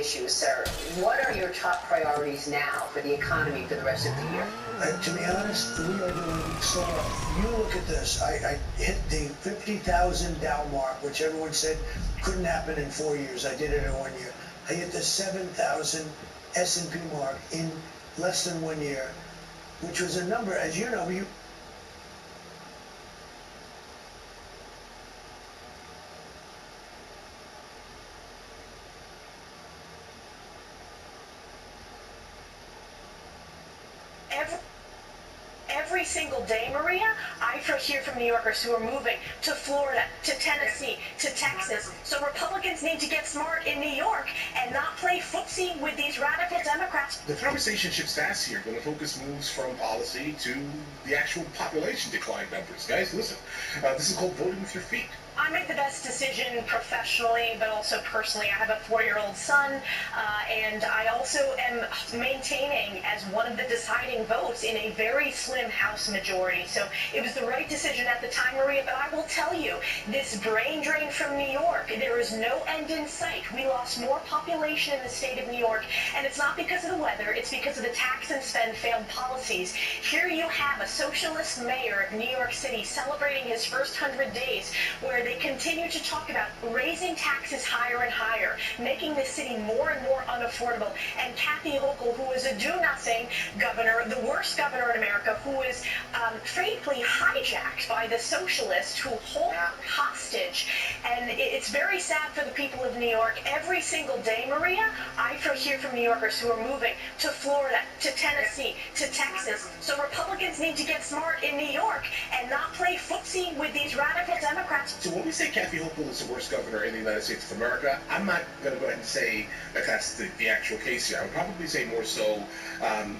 issues, sir. What are your top priorities now for the economy for the rest of the year? To be honest, we are doing so well. You look at this. I hit the 50,000 Dow mark, which everyone said couldn't happen in 4 years. I did it in 1 year. I hit the 7,000 S&P mark in less than 1 year, which was a number, as you know, Every single day, Maria, I hear from New Yorkers who are moving to Florida, to Tennessee, to Texas. So Republicans need to get smart in New York and not play footsie with these radical Democrats. The conversation shifts fast here when the focus moves from policy to the actual population decline numbers. Guys, listen, this is called voting with your feet. I make the best decision professionally, but also personally. I have a 4-year-old son, and I also am maintaining as one of the deciding votes in a very slim House majority. So it was the right decision at the time, Maria, but I will tell you, this brain drain from New York, there is no end in sight. We lost more population in the state of New York, and it's not because of the weather, it's because of the tax and spend failed policies. Here you have a socialist mayor of New York City celebrating his first 100 days, where they continue to talk about raising taxes higher and higher, making the city more and more unaffordable. And Kathy Hochul, who is a do-nothing governor, the worst governor in America, who is frankly hijacked by the socialists who hold her hostage. And it's very sad for the people of New York. Every single day, Maria, I hear from New Yorkers who are moving to Florida, to Tennessee, to Texas. So Republicans need to get smart in New York and not play footsie with these radical Democrats. So when we say Kathy Hochul is the worst governor in the United States of America, I'm not going to go ahead and say that that's the actual case here. I would probably say more so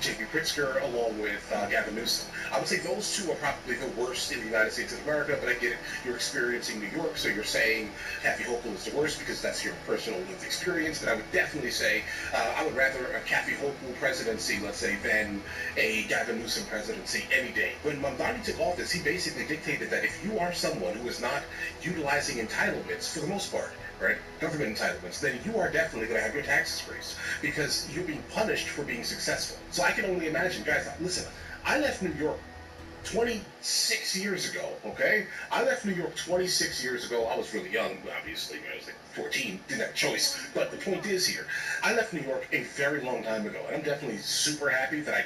J.B. Pritzker along with Gavin Newsom. I would say those two are probably the worst in the United States of America, but I get it. You're experiencing New York, so you're saying Kathy Hochul is the worst because that's your personal lived experience. But I would definitely say I would rather a Kathy Hochul presidency, let's say, than a Gavin Newsom presidency any day. When Mamdani took office, he basically dictated that if you are someone who is not utilizing entitlements for the most part, right, government entitlements, then you are definitely going to have your taxes raised because you're being punished for being successful. So I can only imagine, guys, listen, I left New York 26 years ago, okay? I left New York 26 years ago. I was really young, obviously. I was like 14, didn't have a choice. But the point is here, I left New York a very long time ago, and I'm definitely super happy that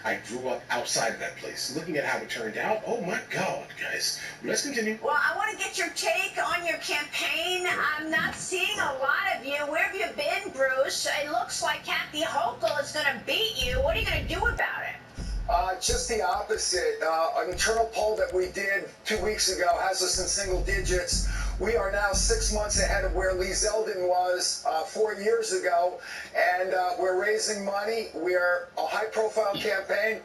I grew up outside of that place. Looking at how it turned out, oh my God, guys. Let's continue. Well, I want to get your take on your campaign. I'm not seeing a lot of you. Where have you been, Bruce? It looks like Kathy Hochul is going to beat you. What are you going to do about it? Just the opposite. An internal poll that we did 2 weeks ago has us in single digits. We are now 6 months ahead of where Lee Zeldin was 4 years ago, and we're raising money. We are a high-profile campaign.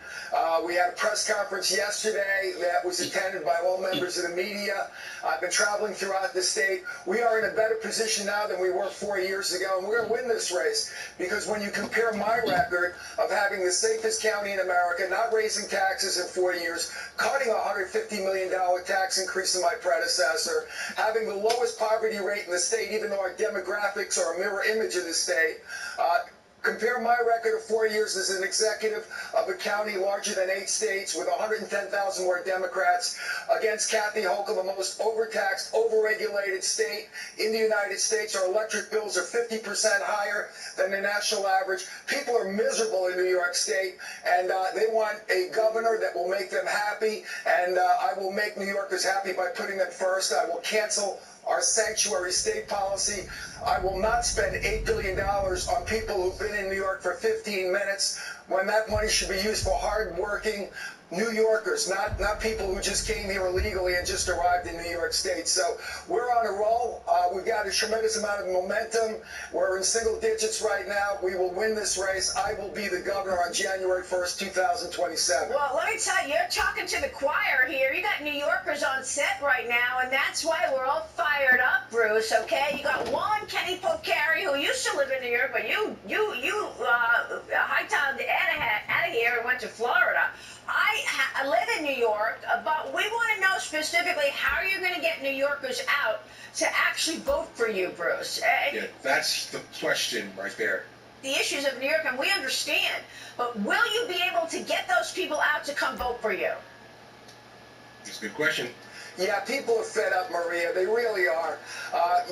We had a press conference yesterday that was attended by all members of the media. I've been traveling throughout the state. We are in a better position now than we were 4 years ago, and we're going to win this race because when you compare my record of having the safest county in America, not raising taxes in 4 years, cutting a $150 million tax increase in my predecessor, having the lowest poverty rate in the state, even though our demographics are a mirror image of the state. Compare my record of 4 years as an executive of a county larger than 8 states with 110,000 more Democrats against Kathy Hochul, the most overtaxed, overregulated state in the United States. Our electric bills are 50% higher than the national average. People are miserable in New York State, and they want a governor that will make them happy, and I will make New Yorkers happy by putting them first. I will cancel our sanctuary state policy. I will not spend $8 billion on people who've been in New York for 15 minutes when that money should be used for hard-working New Yorkers, not people who just came here illegally and just arrived in New York State. So we're on a roll. We've got a tremendous amount of momentum. We're in single digits right now. We will win this race. I will be the governor on January 1st, 2027. Well, let me tell you, you're talking to the choir here. You got New Yorkers on set right now, and that's why we're all fired up, Bruce, okay? You got one, Kenny Polcari, who used to live in New York, but you hightailed out of here and went to Florida. I live in New York, but we want to know specifically how you're going to get New Yorkers out to actually vote for you, Bruce. Yeah, that's the question right there. The issues of New York, and we understand, but will you be able to get those people out to come vote for you? That's a good question. Yeah, people are fed up, Maria. They really are.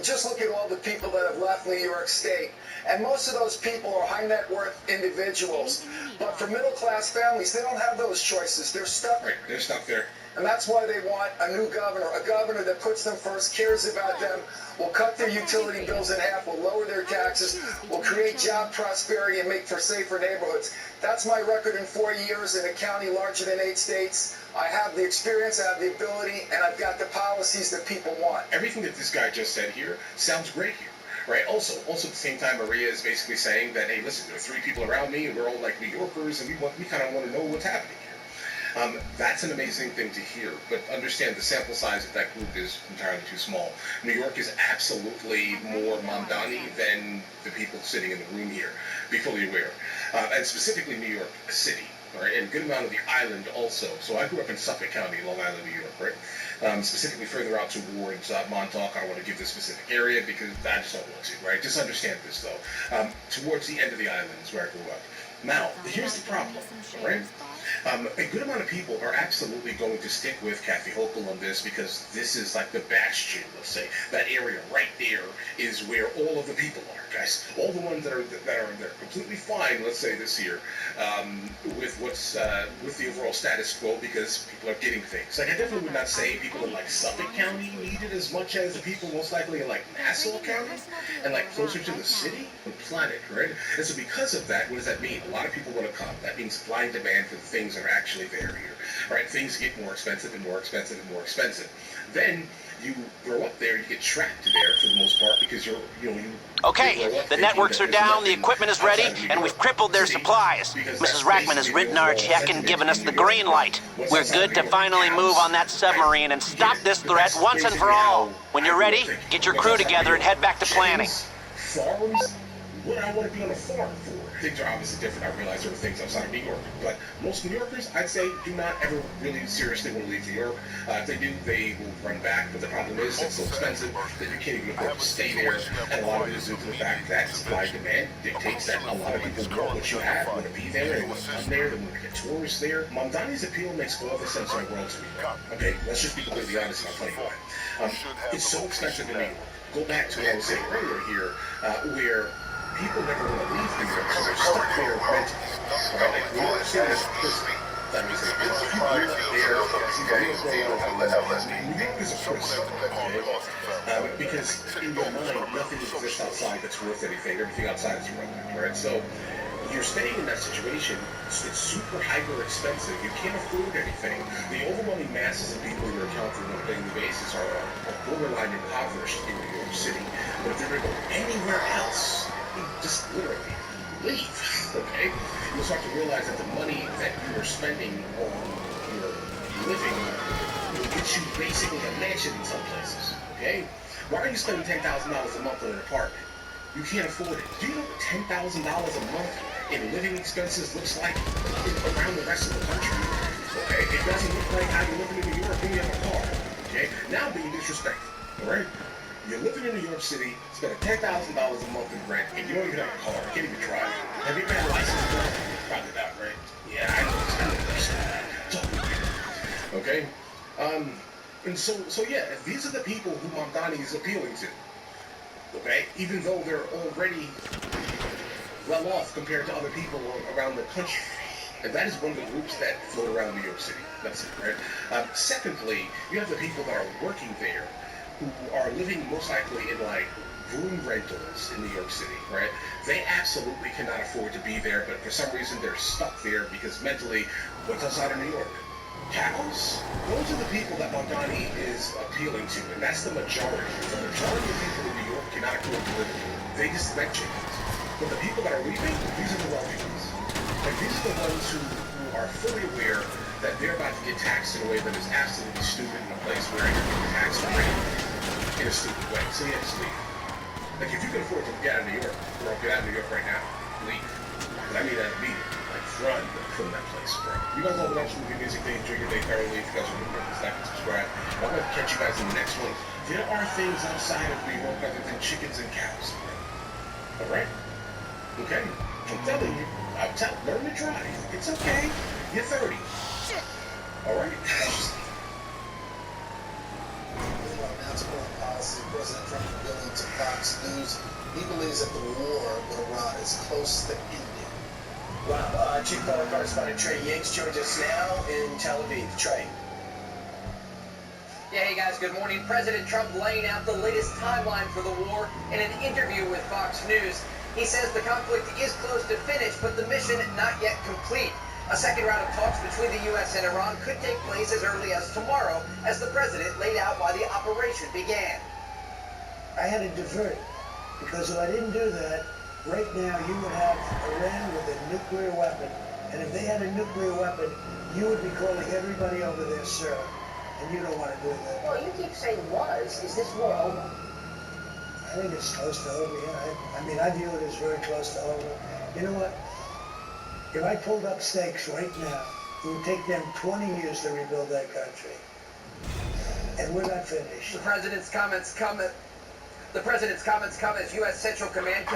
Just look at all the people that have left New York State. And most of those people are high net worth individuals. But for middle class families, they don't have those choices. They're stuck. Right, they're stuck there. And that's why they want a new governor, a governor that puts them first, cares about them, will cut their utility bills in half, will lower their taxes, will create job prosperity and make for safer neighborhoods. That's my record in 4 years in a county larger than 8 states. I have the experience, I have the ability, and I've got the policies that people want. Everything that this guy just said here sounds great here. Right. Also at the same time, Maria is basically saying that, hey, listen, there are 3 people around me, and we're all like New Yorkers, and we kind of want to know what's happening here. That's an amazing thing to hear, but understand the sample size of that group is entirely too small. New York is absolutely more Mamdani than the people sitting in the room here. Be fully aware, and specifically New York City. All right, and a good amount of the island also. So I grew up in Suffolk County, Long Island, New York, right? Specifically further out towards Montauk. I don't want to give this specific area because I just don't want to, right? Just understand this, though. Towards the end of the island is where I grew up. Now, here's the problem, all right? A good amount of people are absolutely going to stick with Kathy Hochul on this because this is like the bastion, let's say. That area right there is where all of the people are, guys. All the ones that are completely fine, let's say this year, with with the overall status quo because people are getting things. Like I definitely would not say people in like Suffolk County need it as much as the people most likely in like Nassau County and like closer to the city and planet, right? And so because of that, what does that mean? A lot of people want to come. That means supply and demand for the things that are actually there here, right? Things get more expensive and more expensive and more expensive. Then you grow up there, you get trapped there for the most part because you Okay, the networks are down, the equipment is ready, and we've crippled their supplies. Mrs. Rackman has written our check and given us the green light. We're good to finally move on that submarine and stop this threat once and for all. When you're ready, get your crew together and head back to planning. Farms? What do I want to be on a farm for? Things are obviously different. I realize there are things outside of New York, but most New Yorkers, I'd say, do not ever really seriously want to leave New York. If they do, they will run back, but the problem is it's so expensive that you can't even afford to stay there, and a lot of it is due to the fact that supply and demand dictates that a lot of people want what you have, want to be there, they want to come there, they want to get tourists there. Mamdani's appeal makes all the sense in the world to me. Okay, let's just be completely honest, and I'll tell you why. It's so expensive in New York. Go back to what I was saying earlier here, where people never want to leave New York, so they're stuck there renting. Right? Like, New York City is a prison. That means that if you live there, New York is a prison, okay? Because in your mind, nothing exists outside that's worth anything. Everything outside is irrelevant, right? So you're staying in that situation. It's super hyper expensive. You can't afford anything. The overwhelming masses of people in your account on a daily basis are borderline impoverished in New York City. But if they're going to go anywhere else, just literally leave, okay? You'll start to realize that the money that you are spending on your living will get you basically a mansion in some places, okay? Why are you spending $10,000 a month on an apartment? You can't afford it. Do you know what $10,000 a month in living expenses looks like around the rest of the country? Okay, it doesn't look like how you're living in New York when you have a car, okay? Now being disrespectful, all right? You're living in New York City, spending $10,000 a month in rent, and you don't even have a car, you can't even drive. Have you ever had a license for it? Probably not, right? Yeah, I know. Okay? And so yeah, these are the people who Mamdani is appealing to. Okay? Even though they're already well off compared to other people around the country. And that is one of the groups that float around New York City. That's it, right? Secondly, you have the people that are working there who are living most likely in like room rentals in New York City, right? They absolutely cannot afford to be there, but for some reason they're stuck there because mentally, what's outside of New York? Cows? Those are the people that Mamdani is appealing to, and that's the majority. The majority of people in New York cannot afford to live there. They just rent chickens. But the people that are leaving, these are the wealthy ones. And these are the ones who are fully aware that they're about to get taxed in a way that is absolutely stupid in a place where you're getting taxed in a stupid way. So yeah, just leave. Like if you can afford to get out of New York, girl, get out of New York right now. Leave. But I mean that immediately. Like run from that place, bro. You guys all watch movie music day, enjoy your day thoroughly. If you guys want to like and subscribe, I'm going to catch you guys in the next one. There are things outside of New York other than chickens and cows, bro. Alright? Okay? I'm telling you. Learn to drive. It's okay. You're 30. Shit. Alright? Now to foreign policy, President Trump revealing to Fox News he believes that the war with Iran is close to ending. Wow. Chief Political Correspondent Trey Yates joins us now in Tel Aviv. Trey. Yeah, hey guys, good morning. President Trump laying out the latest timeline for the war in an interview with Fox News. He says the conflict is close to finish, but the mission not yet complete. A second round of talks between the U.S. and Iran could take place as early as tomorrow, as the president laid out why the operation began. I had to divert, because if I didn't do that, right now you would have Iran with a nuclear weapon. And if they had a nuclear weapon, you would be calling everybody over there, sir. And you don't want to do that. Well, you keep saying was. Is this war over? I think it's close to over, yeah. I mean, I view it as very close to over. You know what? If I pulled up stakes right now, it would take them 20 years to rebuild that country. And we're not finished. The president's comments come as U.S. Central Command